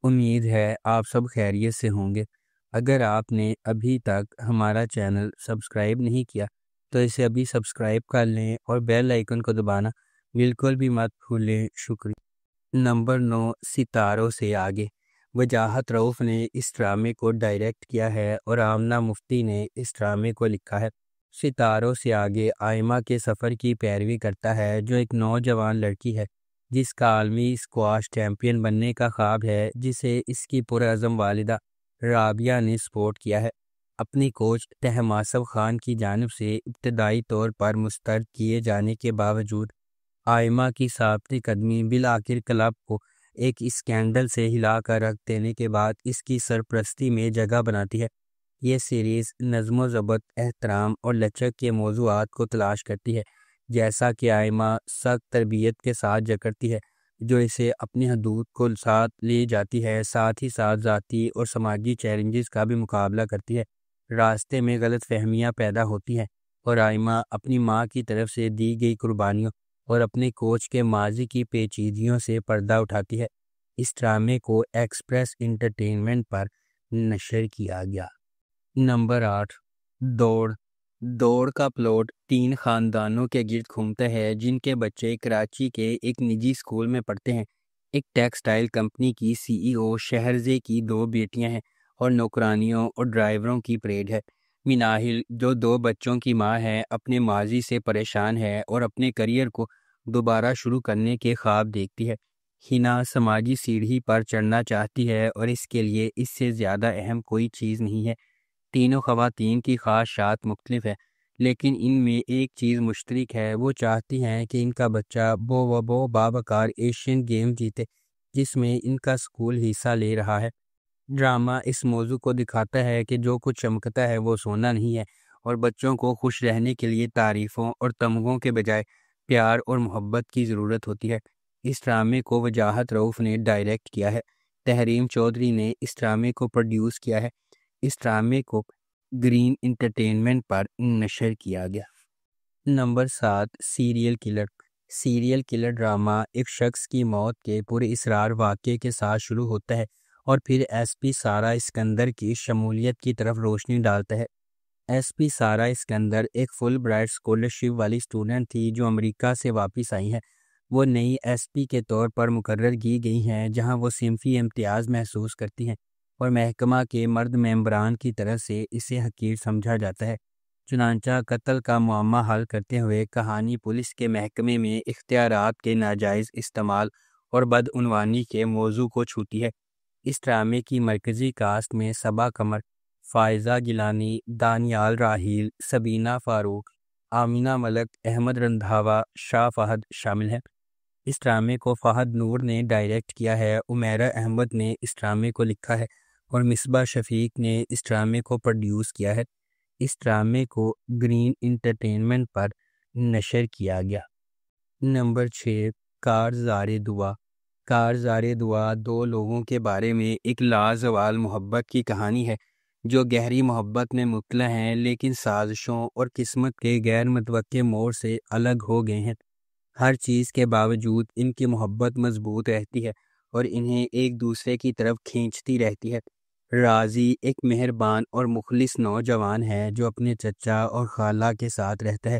امید ہے آپ سب خیریت سے ہوں گے۔ اگر آپ نے ابھی تک ہمارا چینل سبسکرائب نہیں کیا تو اسے ابھی سبسکرائب کر لیں اور بیل آئیکن کو دبانا بالکل بھی مت بھولیں۔ شکریہ۔ نمبر 9، ستاروں سے آگے۔ وجاہت رؤف نے اس ڈرامے کو ڈائریکٹ کیا ہے اور آمنہ مفتی نے اس ڈرامے کو لکھا ہے۔ ستاروں سے آگے آئمہ کے سفر کی پیروی کرتا ہے، جو ایک نوجوان لڑکی ہے جس کا عالمی اسکواش چیمپئن بننے کا خواب ہے، جسے اس کی پرعزم والدہ رابعہ نے سپورٹ کیا ہے۔ اپنی کوچ طہماسب خان کی جانب سے ابتدائی طور پر مسترد کیے جانے کے باوجود آئمہ کی ثابت قدمی بالآخر کلب کو ایک اسکینڈل سے ہلا کر رکھ دینے کے بعد اس کی سرپرستی میں جگہ بناتی ہے۔ یہ سیریز نظم و ضبط، احترام اور لچک کے موضوعات کو تلاش کرتی ہے، جیسا کہ آئمہ سخت تربیت کے ساتھ جکڑتی ہے جو اسے اپنی حدود کو ساتھ لے جاتی ہے، ساتھ ہی ساتھ ذاتی اور سماجی چیلنجز کا بھی مقابلہ کرتی ہے۔ راستے میں غلط فہمیاں پیدا ہوتی ہیں اور آئمہ اپنی ماں کی طرف سے دی گئی قربانیوں اور اپنے کوچ کے ماضی کی پیچیدگیوں سے پردہ اٹھاتی ہے۔ اس ڈرامے کو ایکسپریس انٹرٹینمنٹ پر نشر کیا گیا۔ نمبر 8، دوڑ۔ دوڑ کا پلاٹ 3 خاندانوں کے گرد گھومتا ہے جن کے بچے کراچی کے ایک نجی اسکول میں پڑھتے ہیں۔ ایک ٹیکسٹائل کمپنی کی CEO شہرزے کی 2 بیٹیاں ہیں اور نوکرانیوں اور ڈرائیوروں کی پریڈ ہے۔ مناہل، جو 2 بچوں کی ماں ہے، اپنے ماضی سے پریشان ہے اور اپنے کریئر کو دوبارہ شروع کرنے کے خواب دیکھتی ہے۔ ہنا سماجی سیڑھی پر چڑھنا چاہتی ہے اور اس کے لیے اس سے زیادہ اہم کوئی چیز نہیں ہے۔ تینوں خواتین کی خواہشات مختلف ہیں، لیکن ان میں ایک چیز مشترک ہے، وہ چاہتی ہیں کہ ان کا بچہ وہ بابکار ایشین گیم جیتے جس میں ان کا اسکول حصہ لے رہا ہے۔ ڈرامہ اس موضوع کو دکھاتا ہے کہ جو کچھ چمکتا ہے وہ سونا نہیں ہے اور بچوں کو خوش رہنے کے لیے تعریفوں اور تمغوں کے بجائے پیار اور محبت کی ضرورت ہوتی ہے۔ اس ڈرامے کو وجاہت رؤف نے ڈائریکٹ کیا ہے۔ تحریم چودھری نے اس ڈرامے کو پروڈیوس کیا ہے۔ اس ڈرامے کو گرین انٹرٹینمنٹ پر نشر کیا گیا۔ Number 7، serial killer. Serial killer drama ایک شخص کی موت کے پراسرار واقعے کے ساتھ شروع ہوتا ہے اور پھر SP سارہ اسکندر کی شمولیت کی طرف روشنی ڈالتا ہے۔ SP سارہ اسکندر ایک فل برائٹ اسکالرشپ والی اسٹوڈنٹ تھی جو امریکہ سے واپس آئی ہیں۔ وہ نئی SP کے طور پر مقرر کی گئی ہیں، جہاں وہ صنفی امتیاز محسوس کرتی ہیں اور محکمہ کے مرد ممبران کی طرف سے اسے حقیر سمجھا جاتا ہے۔ چنانچہ قتل کا معمہ حل کرتے ہوئے کہانی پولیس کے محکمے میں اختیارات کے ناجائز استعمال اور بدعنوانی کے موضوع کو چھوتی ہے۔ اس ڈرامے کی مرکزی کاسٹ میں صبا قمر، فائزہ گیلانی، دانیال راحیل، سبینہ فاروق، آمینہ ملک، احمد رندھاوا، شاہ فہد شامل ہیں۔ اس ڈرامے کو فہد نور نے ڈائریکٹ کیا ہے۔ عمیرہ احمد نے اس ڈرامے کو لکھا ہے اور مصباح شفیق نے اس ڈرامے کو پروڈیوس کیا ہے۔ اس ڈرامے کو گرین انٹرٹینمنٹ پر نشر کیا گیا۔ نمبر 6، کارزار دعا۔ کارزار دعا 2 لوگوں کے بارے میں ایک لازوال محبت کی کہانی ہے جو گہری محبت میں مبتلا ہیں لیکن سازشوں اور قسمت کے غیر متوقع موڑ سے الگ ہو گئے ہیں۔ ہر چیز کے باوجود ان کی محبت مضبوط رہتی ہے اور انہیں ایک دوسرے کی طرف کھینچتی رہتی ہے۔ راضی ایک مہربان اور مخلص نوجوان ہے جو اپنے چچا اور خالہ کے ساتھ رہتا ہے۔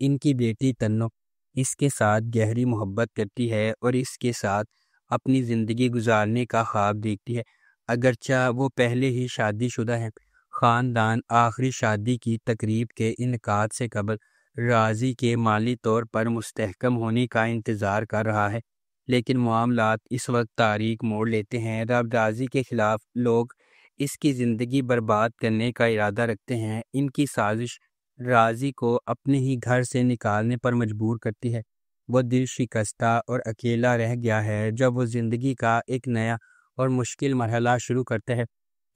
ان کی بیٹی تنو اس کے ساتھ گہری محبت کرتی ہے اور اس کے ساتھ اپنی زندگی گزارنے کا خواب دیکھتی ہے، اگرچہ وہ پہلے ہی شادی شدہ ہیں۔ خاندان آخری شادی کی تقریب کے انعقاد سے قبل راضی کے مالی طور پر مستحکم ہونے کا انتظار کر رہا ہے، لیکن معاملات اس وقت تاریک موڑ لیتے ہیں جب راضی کے خلاف لوگ اس کی زندگی برباد کرنے کا ارادہ رکھتے ہیں۔ ان کی سازش راضی کو اپنے ہی گھر سے نکالنے پر مجبور کرتی ہے۔ وہ دل شکستہ اور اکیلا رہ گیا ہے جب وہ زندگی کا ایک نیا اور مشکل مرحلہ شروع کرتا ہے۔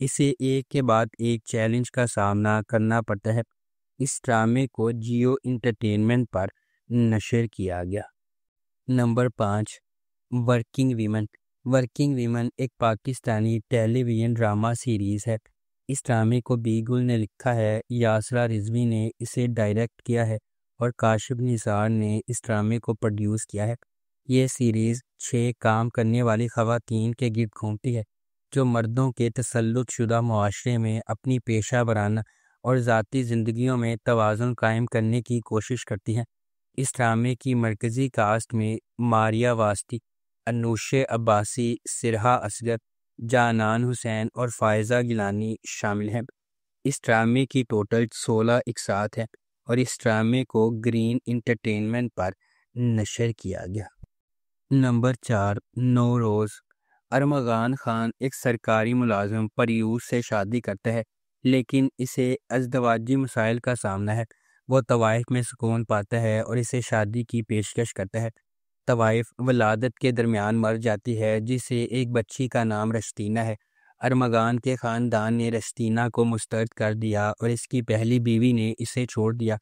اسے ایک کے بعد ایک چیلنج کا سامنا کرنا پڑتا ہے۔ اس ڈرامے کو جیو انٹرٹینمنٹ پر نشر کیا گیا۔ Number 5، working women. Working women ایک پاکستانی ٹیلی ویژن ڈرامہ سیریز ہے۔ اس ڈرامے کو بی گل نے لکھا ہے، یاسرا رضوی نے اسے ڈائریکٹ کیا ہے اور کاشف نثار نے اس ڈرامے کو پروڈیوس کیا ہے۔ یہ سیریز 6 کام کرنے والی خواتین کے گرد گھومتی ہے جو مردوں کے تسلط شدہ معاشرے میں اپنی پیشہ ورانہ اور ذاتی زندگیوں میں توازن قائم کرنے کی کوشش کرتی ہیں۔ اس ڈرامے کی مرکزی کاسٹ میں ماریہ واسطی، انوش عباسی، سرہا اصغر، جانان حسین اور فائزہ گیلانی شامل ہیں۔ اس ڈرامے کی ٹوٹل 16 اقساط ہیں اور اس ڈرامے کو گرین انٹرٹینمنٹ پر نشر کیا گیا۔ نمبر 4، نوروز۔ ارمغان خان ایک سرکاری ملازم پریوش سے شادی کرتا ہے، لیکن اسے ازدواجی مسائل کا سامنا ہے۔ وہ طوائف میں سکون پاتا ہے اور اسے شادی کی پیشکش کرتا ہے۔ طوائف ولادت کے درمیان مر جاتی ہے، جسے ایک بچی کا نام رشتینہ ہے۔ ارمغان کے خاندان نے رشتینہ کو مسترد کر دیا اور اس کی پہلی بیوی نے اسے چھوڑ دیا۔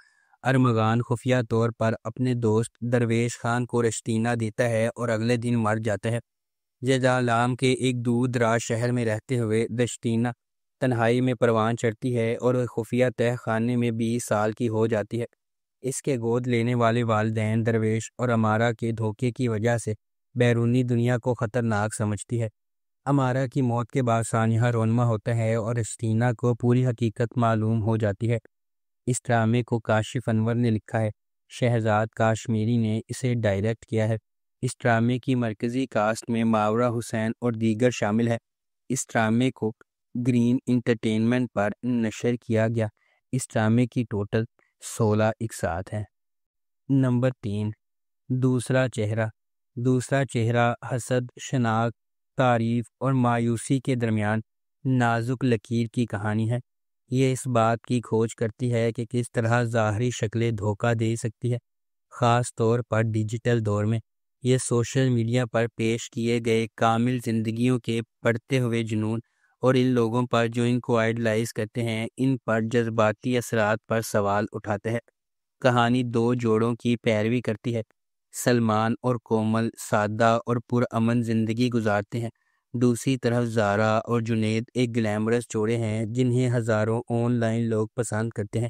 ارمغان خفیہ طور پر اپنے دوست درویش خان کو رشتینہ دیتا ہے اور اگلے دن مر جاتا ہے۔ جیزالام کے ایک دور دراز شہر میں رہتے ہوئے رشتینہ تنہائی میں پروان چڑھتی ہے اور وہ خفیہ تہ خانے میں 20 سال کی ہو جاتی ہے۔ اس کے گود لینے والے والدین درویش اور امارہ کے دھوکے کی وجہ سے بیرونی دنیا کو خطرناک سمجھتی ہے۔ امارہ کی موت کے بعد سانحہ رونما ہوتا ہے اور رشتینہ کو پوری حقیقت معلوم ہو جاتی ہے۔ اس ڈرامے کو کاشف انور نے لکھا ہے، شہزاد کاشمیری نے اسے ڈائریکٹ کیا ہے۔ اس ڈرامے کی مرکزی کاسٹ میں ماورا حسین اور دیگر شامل ہیں۔ اس ڈرامے کو گرین انٹرٹینمنٹ پر نشر کیا گیا۔ اس ڈرامے کی ٹوٹل 16 اقساط ہیں۔ نمبر 3، دوسرا چہرہ۔ دوسرا چہرہ حسد، شناخت، تعریف اور مایوسی کے درمیان نازک لکیر کی کہانی ہے۔ یہ اس بات کی کھوج کرتی ہے کہ کس طرح ظاہری شکلیں دھوکہ دے سکتی ہے، خاص طور پر ڈیجیٹل دور میں۔ یہ سوشل میڈیا پر پیش کیے گئے کامل زندگیوں کے بڑھتے ہوئے جنون اور ان لوگوں پر جو ان کو آئیڈلائز کرتے ہیں، ان پر جذباتی اثرات پر سوال اٹھاتے ہیں۔ کہانی دو جوڑوں کی پیروی کرتی ہے۔ سلمان اور کومل سادہ اور پرامن زندگی گزارتے ہیں۔ دوسری طرف زارا اور جنید ایک گلیمرس جوڑے ہیں جنہیں ہزاروں آن لائن لوگ پسند کرتے ہیں۔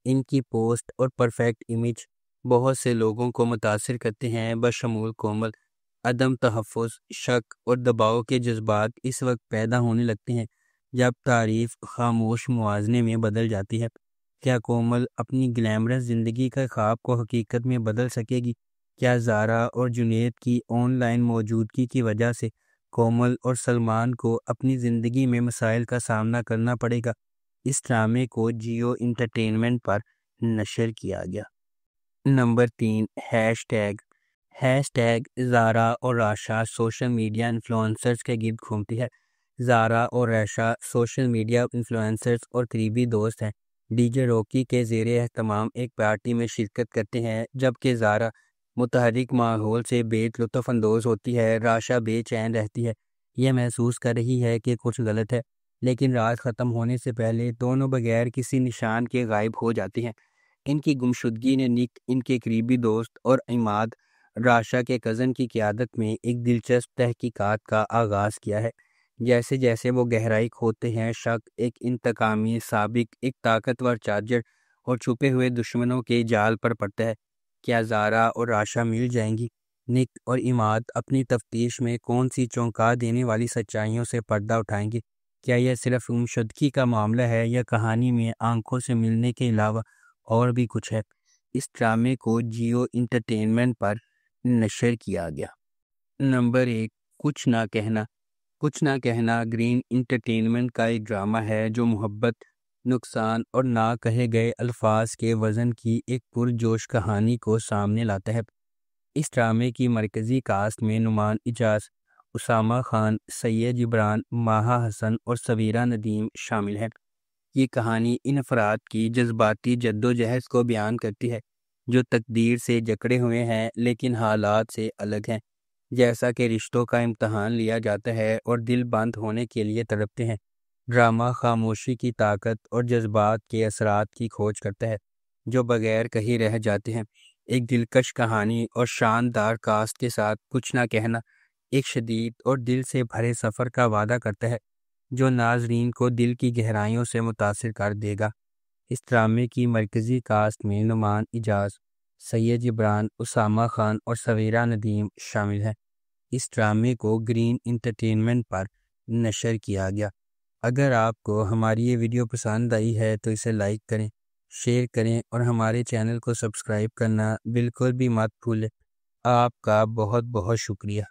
ان کی پوسٹ اور پرفیکٹ امیج بہت سے لوگوں کو متاثر کرتے ہیں، بشمول کومل۔ عدم تحفظ، شک اور دباؤ کے جذبات اس وقت پیدا ہونے لگتے ہیں جب تعریف خاموش موازنے میں بدل جاتی ہے۔ کیا کومل اپنی گلیمرس زندگی کا خواب کو حقیقت میں بدل سکے گی؟ کیا زارا اور جنید کی آن لائن موجودگی کی وجہ سے کومل اور سلمان کو اپنی زندگی میں مسائل کا سامنا کرنا پڑے گا؟ اس ڈرامے کو جیو انٹرٹینمنٹ پر نشر کیا گیا۔ Number 3، hashtag. Hashtag Zara اور راشا سوشل میڈیا انفلوئنسرز کے گرد گھومتی ہے۔ زارا اور راشا سوشل میڈیا انفلوئنسرز اور قریبی دوست ہیں۔ ڈی جے روکی کے زیر اہتمام ایک پارٹی میں شرکت کرتے ہیں۔ جبکہ زارا متحرک ماحول سے بے لطف اندوز ہوتی ہے، راشا بے چین رہتی ہے، یہ محسوس کر رہی ہے کہ کچھ غلط ہے، لیکن رات ختم ہونے سے پہلے دونوں بغیر کسی نشان کے غائب ہو جاتی ہیں۔ ان کی گمشدگی نے نک، ان کے قریبی دوست اور عماد راشا کے کزن کی قیادت میں ایک دلچسپ تحقیقات کا آغاز کیا ہے۔ جیسے جیسے وہ گہرائی کھوتے ہیں، شک، ایک انتقامی سابق، ایک طاقتور چارجر اور چھپے ہوئے دشمنوں کے جال پر پڑتا ہے۔ کیا زارا اور راشا مل جائیں گی؟ نک اور عماد اپنی تفتیش میں کون سی چونکا دینے والی سچائیوں سے پردہ اٹھائیں گے؟ کیا یہ صرف گمشدگی کا معاملہ ہے یا کہانی میں آنکھوں سے ملنے کے علاوہ اور بھی کچھ ہے؟ اس ڈرامے کو جیو انٹرٹینمنٹ پر نشر کیا گیا۔ نمبر 1، کچھ نہ کہنا۔ کچھ نہ کہنا گرین انٹرٹینمنٹ کا ایک ڈرامہ ہے جو محبت، نقصان اور نہ کہے گئے الفاظ کے وزن کی ایک پرجوش کہانی کو سامنے لاتا ہے۔ اس ڈرامے کی مرکزی کاسٹ میں نعمان اجاز، اسامہ خان، سید جبران، ماہا حسن اور سویرا ندیم شامل ہیں۔ یہ کہانی ان افراد کی جذباتی جدوجہد کو بیان کرتی ہے جو تقدیر سے جکڑے ہوئے ہیں لیکن حالات سے الگ ہیں۔ جیسا کہ رشتوں کا امتحان لیا جاتا ہے اور دل بند ہونے کے لیے تڑپتے ہیں۔ ڈرامہ خاموشی کی طاقت اور جذبات کے اثرات کی کھوج کرتا ہے جو بغیر کہیں رہ جاتے ہیں۔ ایک دلکش کہانی اور شاندار کاسٹ کے ساتھ کچھ نہ کہنا ایک شدید اور دل سے بھرے سفر کا وعدہ کرتا ہے جو ناظرین کو دل کی گہرائیوں سے متاثر کر دے گا۔ اس ڈرامے کی مرکزی کاسٹ میں نعمان اجاز، سید جبران، اسامہ خان اور سویرا ندیم شامل ہیں۔ اس ڈرامے کو گرین انٹرٹینمنٹ پر نشر کیا گیا۔ اگر آپ کو ہماری یہ ویڈیو پسند آئی ہے تو اسے لائک کریں، شیئر کریں اور ہمارے چینل کو سبسکرائب کرنا بالکل بھی مت بھولیں۔ آپ کا بہت بہت شکریہ۔